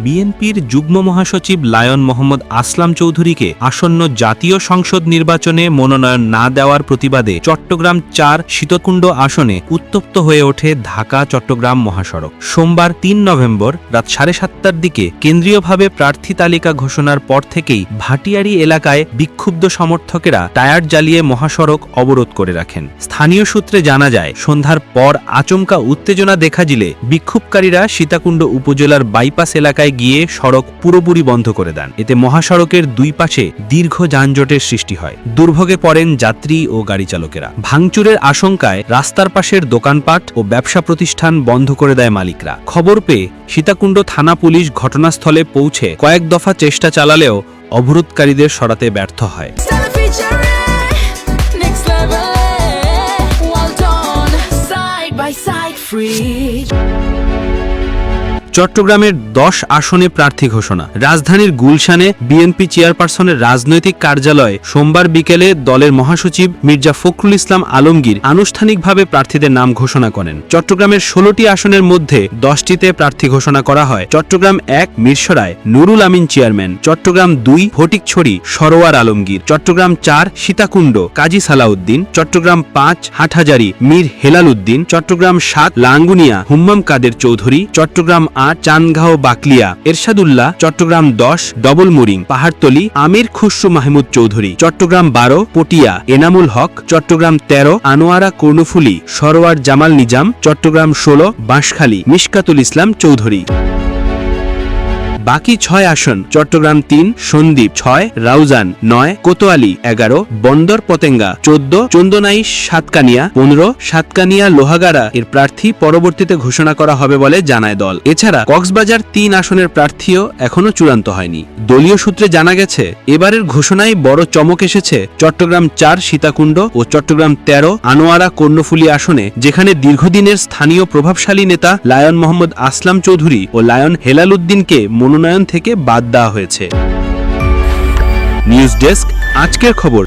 বিএনপির যুগ্ম মহাসচিব লায়ন মোহাম্মদ আসলাম চৌধুরীকে আসন্ন জাতীয় সংসদ নির্বাচনে মনোনয়ন না দেওয়ার প্রতিবাদে চট্টগ্রাম ৪ শীতকুণ্ড আসনে উত্তপ্ত হয়ে ওঠে ঢাকা চট্টগ্রাম মহাসড়ক। সোমবার ৩ নভেম্বর রাত ৭:৩০টার দিকে কেন্দ্রীয়ভাবে প্রার্থী তালিকা ঘোষণার পর থেকেই ভাটিয়ারি এলাকায় বিক্ষুব্ধ সমর্থকেরা টায়ার জ্বালিয়ে মহাসড়ক অবরোধ করে রাখেন। স্থানীয় সূত্রে জানা যায়, সন্ধ্যার পর আচমকা উত্তেজনা দেখা দিলে বিক্ষোভকারীরা সীতাকুণ্ড উপজেলার বাইপাস এলাকায় গিয়ে সড়ক পুরোপুরি বন্ধ করে দেন। এতে মহাসড়কের দুই পাশে দীর্ঘ যানজটের সৃষ্টি হয়। দুর্ভোগে পড়েন যাত্রী ও গাড়ি চালকেরা। ভাঙচুরের আশঙ্কায় রাস্তার পাশের দোকানপাট ও ব্যবসা প্রতিষ্ঠান বন্ধ করে দেয় মালিকরা। খবর পেয়ে সীতাকুণ্ড থানা পুলিশ ঘটনাস্থলে পৌঁছে কয়েক দফা চেষ্টা চালালেও অবরোধকারীদের সরাতে ব্যর্থ হয়। চট্টগ্রামের ১০ আসনে প্রার্থী ঘোষণা। রাজধানীর গুলশানে বিএনপি চেয়ারপারসনের রাজনৈতিক কার্যালয়ে সোমবার বিকেলে দলের মহাসচিব মির্জা ফখরুল ইসলাম আলমগীর আনুষ্ঠানিকভাবে প্রার্থীদের নাম ঘোষণা করেন। চট্টগ্রামের ১৬টি আসনের মধ্যে 10টিতে প্রার্থী ঘোষণা করা হয়। চট্টগ্রাম ১ মিরসরাই নুরুল আমিন চেয়ারম্যান, চট্টগ্রাম ২ ফটিকছড়ি সরোয়ার আলমগীর, চট্টগ্রাম ৪ সীতাকুণ্ড কাজী সালাউদ্দিন, চট্টগ্রাম ৫ হাটহাজারী মীর হেলাল উদ্দিন, চট্টগ্রাম ৭ লাঙ্গুনিয়া হুম্মাম কাদের চৌধুরী, চট্টগ্রাম ৮ চানগাঁও বাকলিয়া এরশাদুল্লাহ, চট্টগ্রাম ১০ ডবলমুরিং পাহাড়তলী আমির খুসরু মাহমুদ চৌধুরী, চট্টগ্রাম ১২ পটিয়া এনামুল হক, চট্টগ্রাম ১৩ আনোয়ারা কর্ণফুলী সরোয়ার জামাল নিজাম, চট্টগ্রাম ১৬ বাঁশখালী মিশকাতুল ইসলাম চৌধুরী। বাকি ৬ আসন চট্টগ্রাম ৩ সন্দ্বীপ, ৬ রাউজান, ৯ কোতোয়ালি, ১১ বন্দর পতেঙ্গা, ১৪ চন্দনাইশ সাতকানিয়া, ১৫ সাতকানিয়া লোহাগাড়া এর প্রার্থী পরবর্তীতে ঘোষণা করা হবে বলে জানায় দল। এছাড়া কক্সবাজার ৩ আসনের প্রার্থীও এখনো চূড়ান্ত হয়নি। দলীয় সূত্রে জানা গেছে, এবারের ঘোষণায় বড় চমক এসেছে চট্টগ্রাম ৪ সীতাকুণ্ড ও চট্টগ্রাম ১৩ আনোয়ারা কর্ণফুলী আসনে, যেখানে দীর্ঘদিনের স্থানীয় প্রভাবশালী নেতা লায়ন মোহাম্মদ আসলাম চৌধুরী ও লায়ন হেলাল উদ্দিনকে মনোনয়ন থেকে বাদ দেওয়া হয়েছে। নিউজ ডেস্ক, আজকের খবর।